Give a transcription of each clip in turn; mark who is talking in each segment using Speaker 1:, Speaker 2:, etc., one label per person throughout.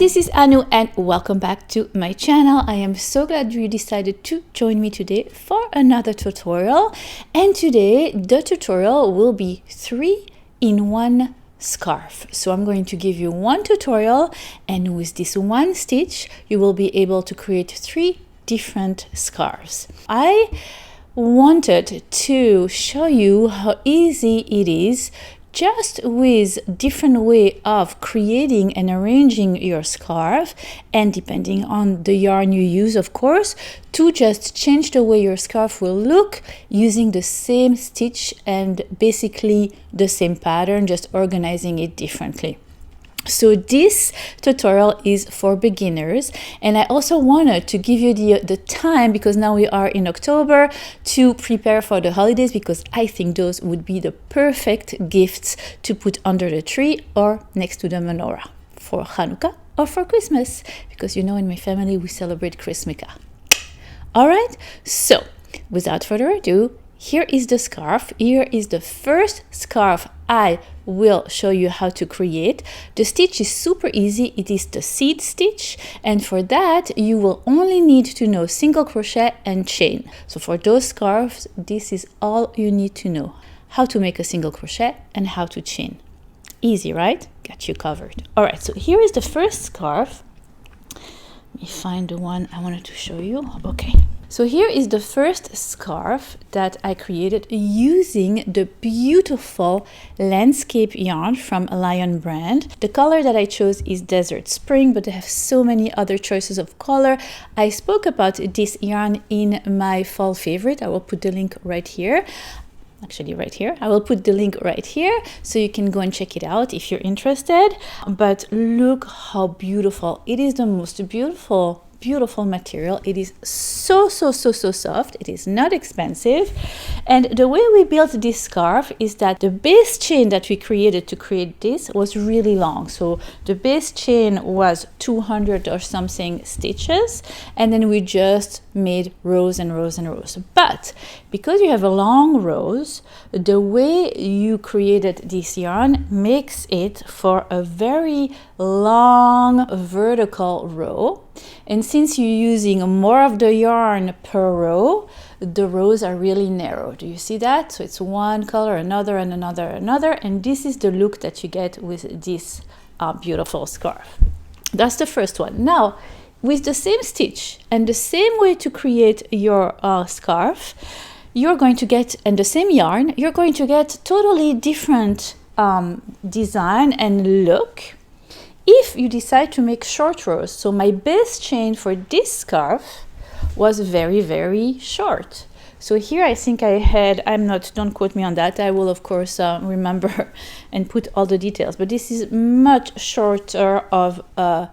Speaker 1: this is Anu and welcome back to my channel. I am so glad you decided to join me today for another tutorial. And today the tutorial will be 3-in-1 scarf. So I'm going to give you one tutorial, and with this one stitch you will be able to create 3 different scarves. I wanted to show you how easy it is just with different way of creating and arranging your scarf, and depending on the yarn you use, of course, to just change the way your scarf will look using the same stitch and basically the same pattern, just organizing it differently. So this tutorial is for beginners, and I also wanted to give you the time, because now we are in October, to prepare for the holidays, because I think those would be the perfect gifts to put under the tree or next to the menorah for Hanukkah or for Christmas, because you know in my family we celebrate Christmas. All right, so without further ado, here is the scarf. Here is the first scarf I will show you how to create. The stitch is super easy. It is the seed stitch, and for that you will only need to know single crochet and chain. So for those scarves, this is all you need to know: how to make a single crochet and how to chain. Easy, right? Got you covered. All right, so here is the first scarf. Let me find the one I wanted to show you. Okay. So here is the first scarf that I created using the beautiful landscape yarn from Lion brand. The color that I chose is Desert Spring, but they have so many other choices of color. I spoke about this yarn in my fall favorite. I will put the link right here. Actually right here. I will put the link right here so you can go and check it out if you're interested. But look how beautiful. It is the most beautiful material. It is so soft. It is not expensive, and the way we built this scarf is that the base chain that we created to create this was really long. So the base chain was 200 or something stitches, and then we just made rows and rows and rows. But because you have a long rows, the way you created this yarn makes it for a very long vertical row. And since you're using more of the yarn per row, the rows are really narrow. Do you see that? So it's one color, another, and another, and this is the look that you get with this beautiful scarf. That's the first one. Now, with the same stitch and the same way to create your scarf, you're going to get, and the same yarn, you're going to get totally different design and look if you decide to make short rows. So my base chain for this scarf was very short. So here I think I had, don't quote me on that, I will of course remember and put all the details, but this is much shorter of a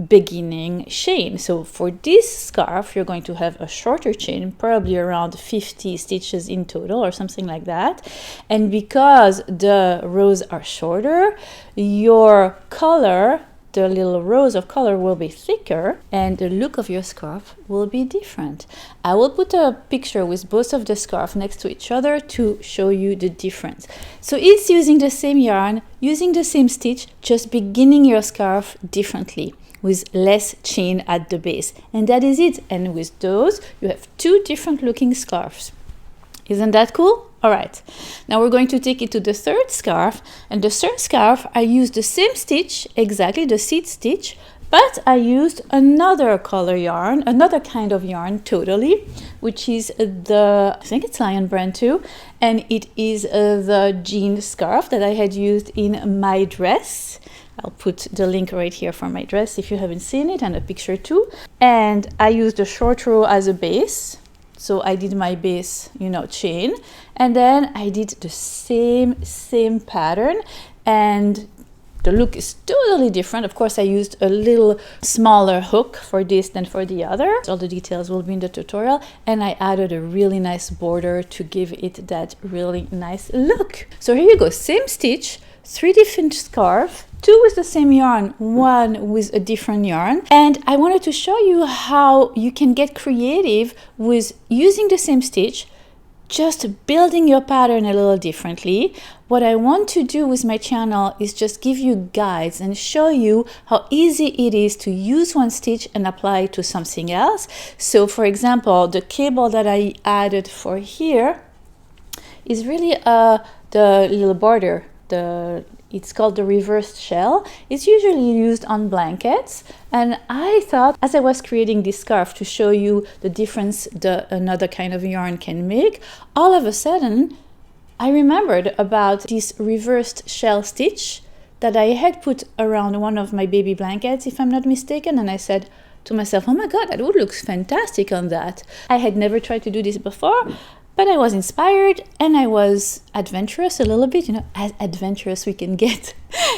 Speaker 1: beginning chain. So for this scarf you're going to have a shorter chain, probably around 50 stitches in total or something like that. And because the rows are shorter, your color, the little rows of color, will be thicker, and the look of your scarf will be different. I will put a picture with both of the scarf next to each other to show you the difference. So it's using the same yarn, using the same stitch, just beginning your scarf differently, with less chain at the base, and that is it. And with those you have 2 different looking scarves. Isn't that cool? All right, now we're going to take it to the third scarf, and the third scarf I used the same stitch, exactly the seed stitch, but I used another color yarn, another kind of yarn totally, which is I think it's Lion brand too, and it is the jean scarf that I had used in my dress. I'll put the link right here for my dress if you haven't seen it, and a picture too. And I used a short row as a base. So I did my base, chain, and then I did the same pattern, and the look is totally different. Of course, I used a little smaller hook for this than for the other. All the details will be in the tutorial, and I added a really nice border to give it that really nice look. So here you go, same stitch, 3 different scarves, 2 with the same yarn, 1 with a different yarn. And I wanted to show you how you can get creative with using the same stitch, just building your pattern a little differently. What I want to do with my channel is just give you guides and show you how easy it is to use one stitch and apply it to something else. So for example, the cable that I added for here is really the little border. It's called the reversed shell. It's usually used on blankets, and I thought, as I was creating this scarf to show you the difference another kind of yarn can make, all of a sudden I remembered about this reversed shell stitch that I had put around one of my baby blankets, if I'm not mistaken, and I said to myself, oh my god, that would look fantastic on that. I had never tried to do this before, but I was inspired and I was adventurous a little bit, as adventurous we can get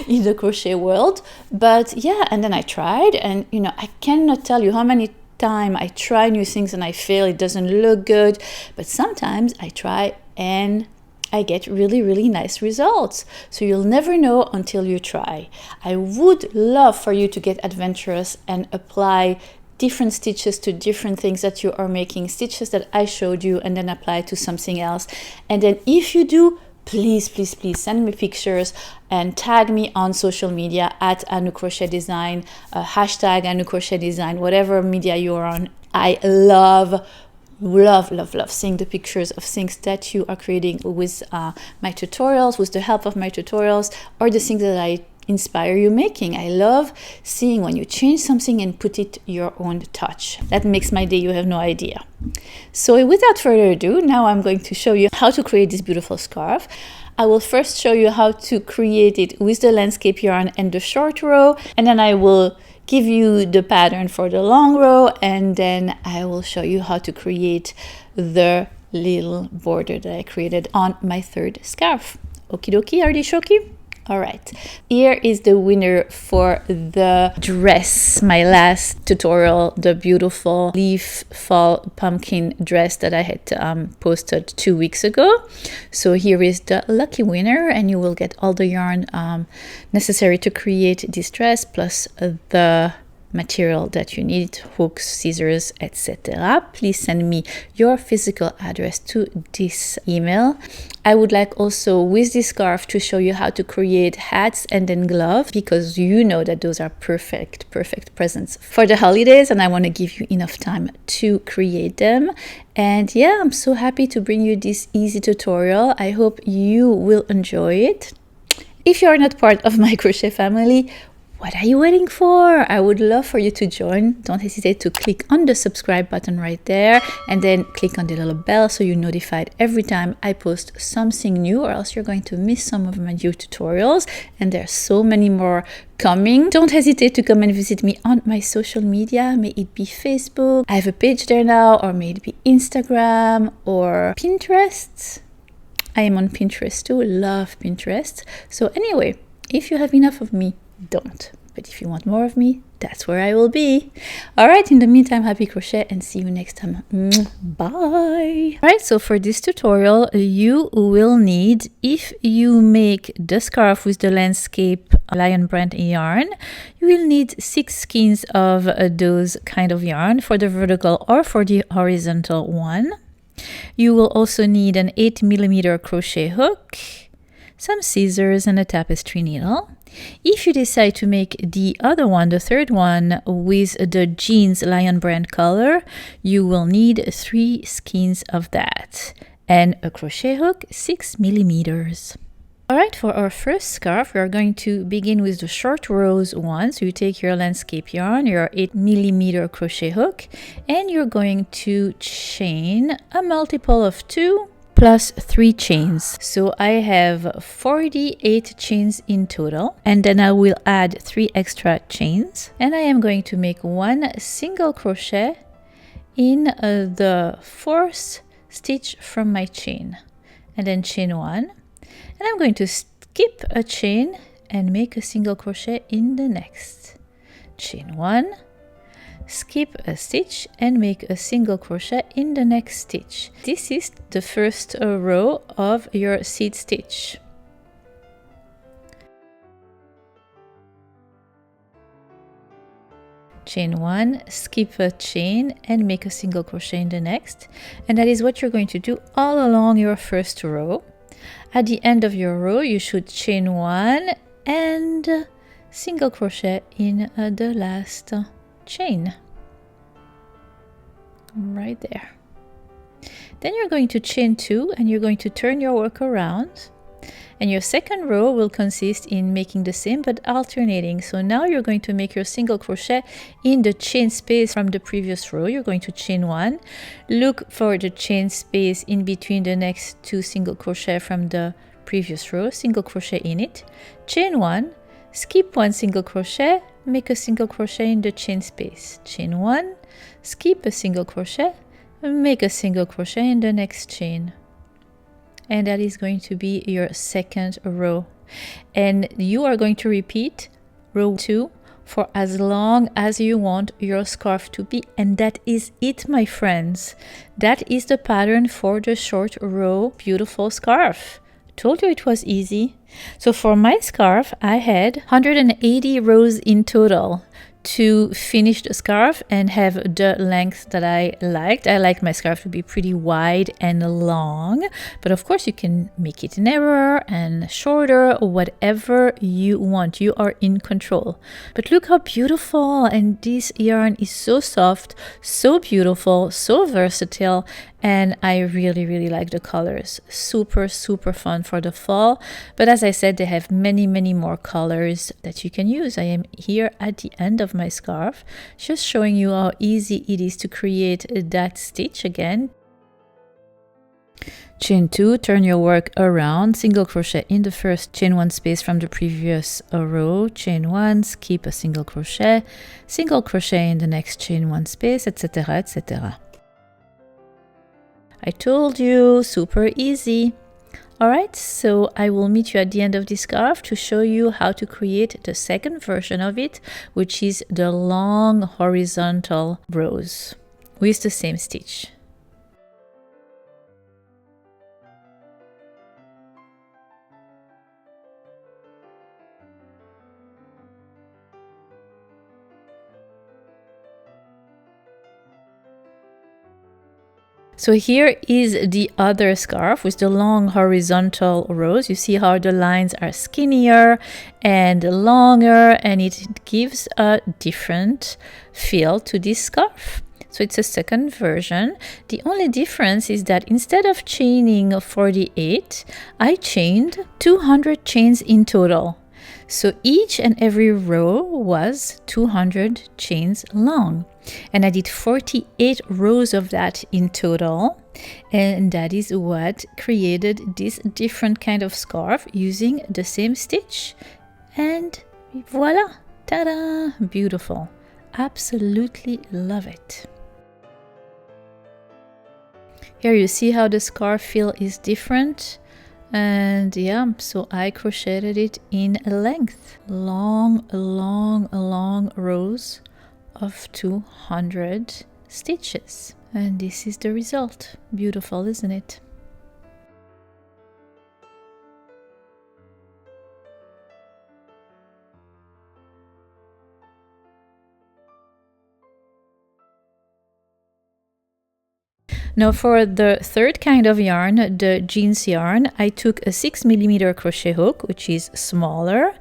Speaker 1: in the crochet world. But yeah, and then I tried, and I cannot tell you how many times I try new things and I fail, it doesn't look good. But sometimes I try and I get really, really nice results. So you'll never know until you try. I would love for you to get adventurous and apply different stitches to different things that you are making, stitches that I showed you, and then apply to something else. And then if you do, please, please, please send me pictures and tag me on social media at annoocrochetdesign, hashtag annoocrochetdesign, whatever media you're on. I love seeing the pictures of things that you are creating with my tutorials, with the help of my tutorials, or the things that I inspire you making. I love seeing when you change something and put it your own touch. That makes my day, you have no idea. So without further ado, now I'm going to show you how to create this beautiful scarf. I will first show you how to create it with the landscape yarn and the short row, and then I will give you the pattern for the long row, and then I will show you how to create the little border that I created on my third scarf. Okie dokie, artishoki? All right, here is the winner for the dress, my last tutorial, the beautiful leaf fall pumpkin dress that I had posted 2 weeks ago. So here is the lucky winner, and you will get all the yarn necessary to create this dress, plus the material that you need, hooks, scissors, etc. Please send me your physical address to this email. I would like also with this scarf to show you how to create hats and then gloves, because you know that those are perfect presents for the holidays, and I want to give you enough time to create them. And yeah, I'm so happy to bring you this easy tutorial. I hope you will enjoy it. If you are not part of my crochet family, what are you waiting for? I would love for you to join. Don't hesitate to click on the subscribe button right there, and then click on the little bell so you're notified every time I post something new, or else you're going to miss some of my new tutorials, and there's so many more coming. Don't hesitate to come and visit me on my social media. May it be Facebook, I have a page there now, or may it be Instagram or Pinterest. I am on Pinterest too, love Pinterest. So anyway, if you have enough of me, don't. But if you want more of me, that's where I will be. All right, in the meantime, happy crochet and see you next time. Bye. All right, so for this tutorial, you will need, if you make the scarf with the landscape lion brand yarn, you will need 6 skeins of those kind of yarn for the vertical or for the horizontal one. You will also need an 8mm crochet hook, some scissors, and a tapestry needle. If you decide to make the other one, the third one, with the jeans lion brand color, you will need 3 skeins of that and a crochet hook, 6mm. All right, for our first scarf, we are going to begin with the short rows one. So you take your landscape yarn, your 8mm crochet hook, and you're going to chain a multiple of 2 plus 3 chains. So I have 48 chains in total, and then I will add 3 extra chains, and I am going to make 1 single crochet in the 4th stitch from my chain, and then chain 1, and I'm going to skip a chain and make a single crochet in the next. Chain 1, skip a stitch and make a single crochet in the next stitch. This is the first row of your seed stitch. chain 1, skip a chain and make a single crochet in the next, and that is what you're going to do all along your first row. At the end of your row you should chain 1 and single crochet in the last chain right there. Then you're going to chain 2 and you're going to turn your work around, and your second row will consist in making the same but alternating. So now you're going to make your single crochet in the chain space from the previous row. You're going to chain 1, look for the chain space in between the next 2 single crochet from the previous row, single crochet in it, chain 1, skip 1 single crochet, make a single crochet in the chain space, chain 1, skip a single crochet, make a single crochet in the next chain. And that is going to be your second row. And you are going to repeat row 2 for as long as you want your scarf to be. And that is it, my friends. That is the pattern for the short row beautiful scarf. Told you it was easy. So for my scarf, I had 180 rows in total to finish the scarf and have the length that I liked. I like my scarf to be pretty wide and long, but of course you can make it narrower and shorter, whatever you want. You are in control. But look how beautiful, and this yarn is so soft, so beautiful, so versatile, and I really like the colors. Super fun for the fall. But as I said, they have many more colors that you can use. I am here at the end of my scarf, just showing you how easy it is to create that stitch again. Chain 2, turn your work around, single crochet in the first chain 1 space from the previous row, chain 1, skip a single crochet in the next chain 1 space, etc, etc. I told you, super easy. Alright, so I will meet you at the end of this scarf to show you how to create the second version of it, which is the long horizontal rows with the same stitch. So here is the other scarf with the long horizontal rows. You see how the lines are skinnier and longer, and it gives a different feel to this scarf. So it's a second version. The only difference is that instead of chaining 48, I chained 200 chains in total. So each and every row was 200 chains long. And I did 48 rows of that in total. And that is what created this different kind of scarf using the same stitch. And voila! Ta-da! Beautiful. Absolutely love it. Here you see how the scarf feel is different. And yeah, so I crocheted it in length. Long rows of 200 stitches. And this is the result. Beautiful, isn't it? Now for the third kind of yarn, the jeans yarn, I took a 6mm crochet hook, which is smaller,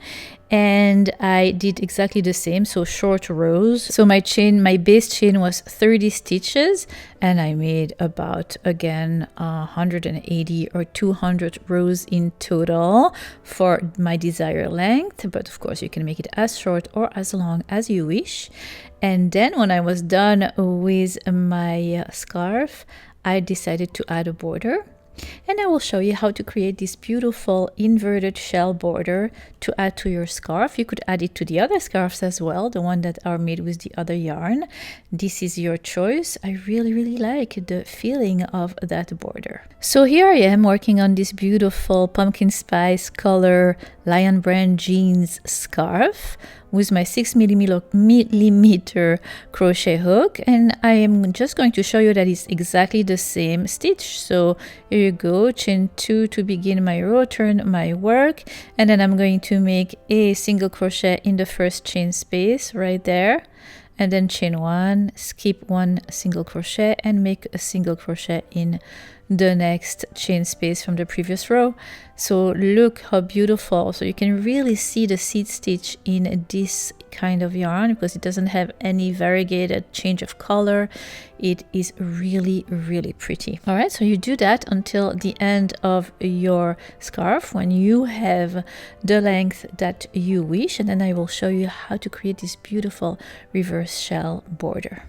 Speaker 1: and I did exactly the same, so short rows. So my base chain was 30 stitches, and I made about, again, 180 or 200 rows in total for my desired length. But of course you can make it as short or as long as you wish. And then when I was done with my scarf, I decided to add a border. And I will show you how to create this beautiful inverted shell border to add to your scarf. You could add it to the other scarves as well, the one that are made with the other yarn. This is your choice. I really like the feeling of that border. So here I am working on this beautiful pumpkin spice color Lion Brand jeans scarf with my 6mm crochet hook, and I am just going to show you that it's exactly the same stitch. So here you go, chain 2 to begin my row, turn my work, and then I'm going to make a single crochet in the first chain space right there, and then chain 1, skip 1 single crochet and make a single crochet in the next chain space from the previous row. So look how beautiful. So you can really see the seed stitch in this kind of yarn because it doesn't have any variegated change of color. It is really, really pretty. All right, so you do that until the end of your scarf when you have the length that you wish, and then I will show you how to create this beautiful reverse shell border.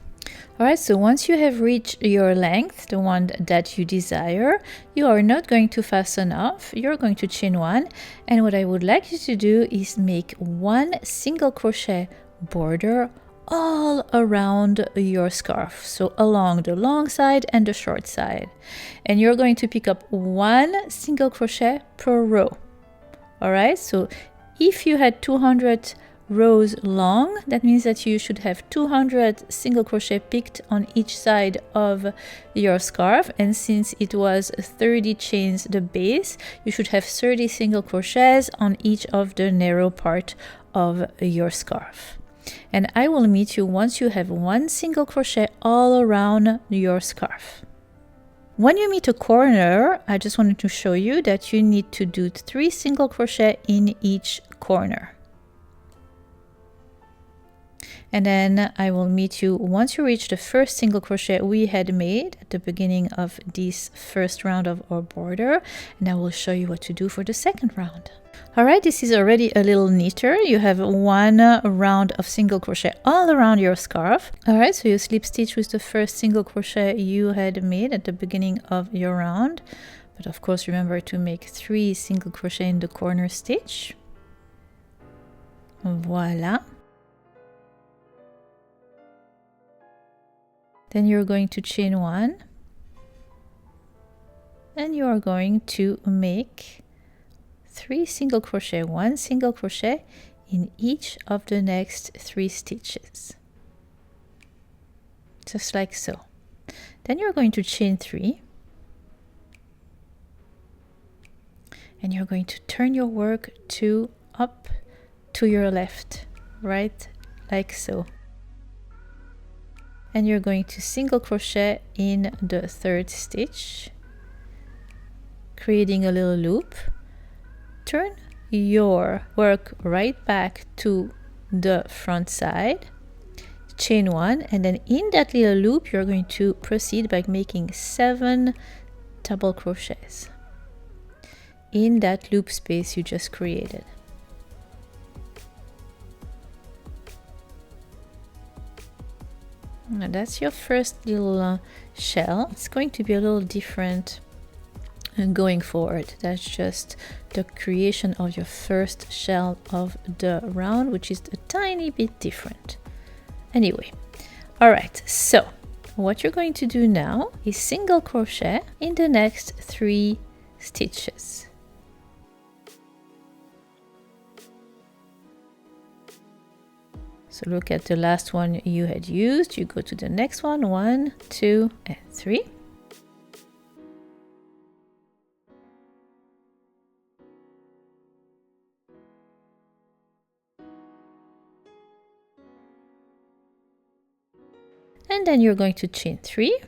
Speaker 1: All right, so once you have reached your length, the one that you desire, you are not going to fasten off. You're going to chain 1, and what I would like you to do is make 1 single crochet border all around your scarf, so along the long side and the short side, and you're going to pick up 1 single crochet per row. All right, so if you had 200 rows long, that means that you should have 200 single crochet picked on each side of your scarf, and since it was 30 chains the base, you should have 30 single crochets on each of the narrow part of your scarf. And I will meet you once you have 1 single crochet all around your scarf. When you meet a corner, I just wanted to show you that you need to do 3 single crochet in each corner. And then I will meet you once you reach the first single crochet we had made at the beginning of this first round of our border, and I will show you what to do for the second round. All right, this is already a little neater. You have 1 round of single crochet all around your scarf. All right, so you slip stitch with the first single crochet you had made at the beginning of your round, but of course remember to make 3 single crochet in the corner stitch. Voila. Then you're going to chain 1, and you are going to make 3 single crochet, 1 single crochet in each of the next 3 stitches, just like so. Then you're going to chain 3, and you're going to turn your work to up to your left, right, like so. And you're going to single crochet in the 3rd stitch, creating a little loop. Turn your work right back to the front side, chain 1, and then in that little loop you're going to proceed by making 7 double crochets in that loop space you just created. Now that's your first little shell. It's going to be a little different going forward. That's just the creation of your first shell of the round, which is a tiny bit different. Anyway, all right, so what you're going to do now is single crochet in the next 3 stitches. So look at the last one you had used. You go to the next one, 1, 2, and 3. And then you're going to chain 3.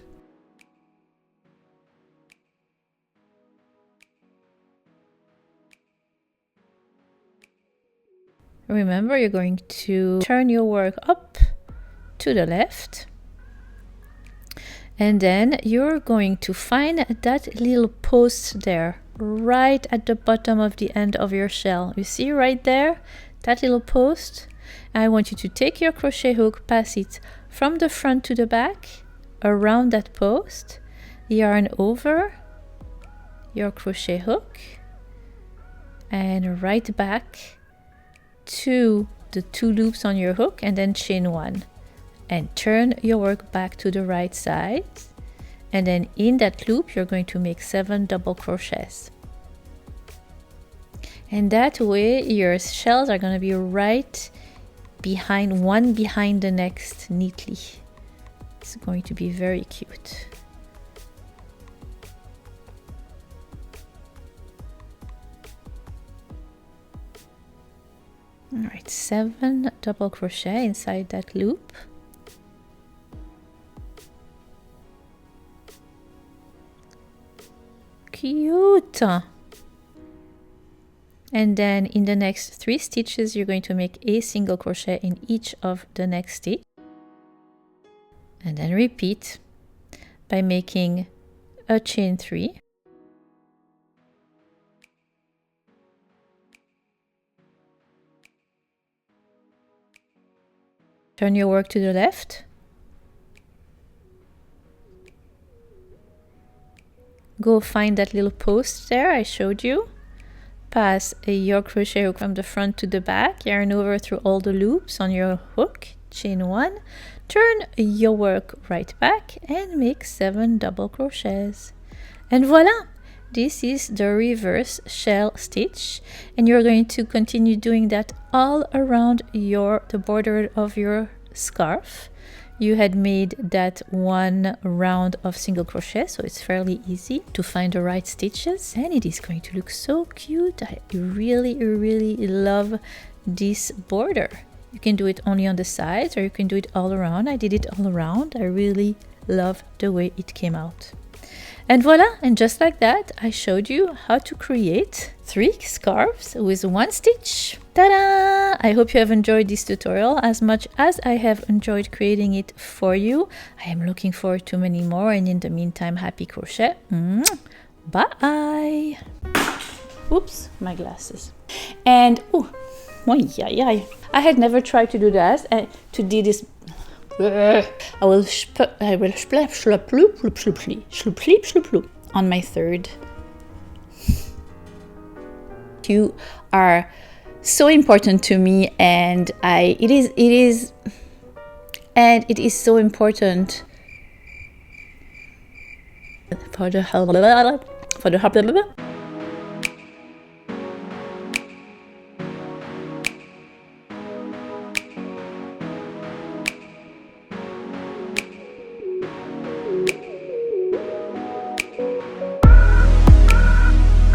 Speaker 1: Remember, you're going to turn your work up to the left, and then you're going to find that little post there right at the bottom of the end of your shell. You see right there, that little post? I want you to take your crochet hook, pass it from the front to the back around that post, yarn over your crochet hook, and right back to the 2 loops on your hook, and then chain 1 and turn your work back to the right side, and then in that loop you're going to make 7 double crochets, and that way your shells are going to be right behind, one behind the next, neatly. It's going to be very cute. All right, 7 double crochet inside that loop, cute. And then in the next 3 stitches, you're going to make a single crochet in each of the next stitch. And then repeat by making a chain 3. Turn your work to the left. Go find that little post there I showed you. Pass your crochet hook from the front to the back, yarn over through all the loops on your hook, chain 1, turn your work right back and make 7 double crochets. And voila! This is the reverse shell stitch, and you're going to continue doing that all around the border of your scarf. You had made that 1 round of single crochet, so it's fairly easy to find the right stitches, and it is going to look so cute. I really love this border. You can do it only on the sides, or you can do it all around. I did it all around. I really love the way it came out. And voila, and just like that, I showed you how to create 3 scarves with 1 stitch. Ta-da! I hope you have enjoyed this tutorial as much as I have enjoyed creating it for you. I am looking forward to many more, and in the meantime, happy crochet. Bye! Oops, my glasses. And, I had never tried to do that, to do this. I will on my third. You are so important to me, and it is so important for the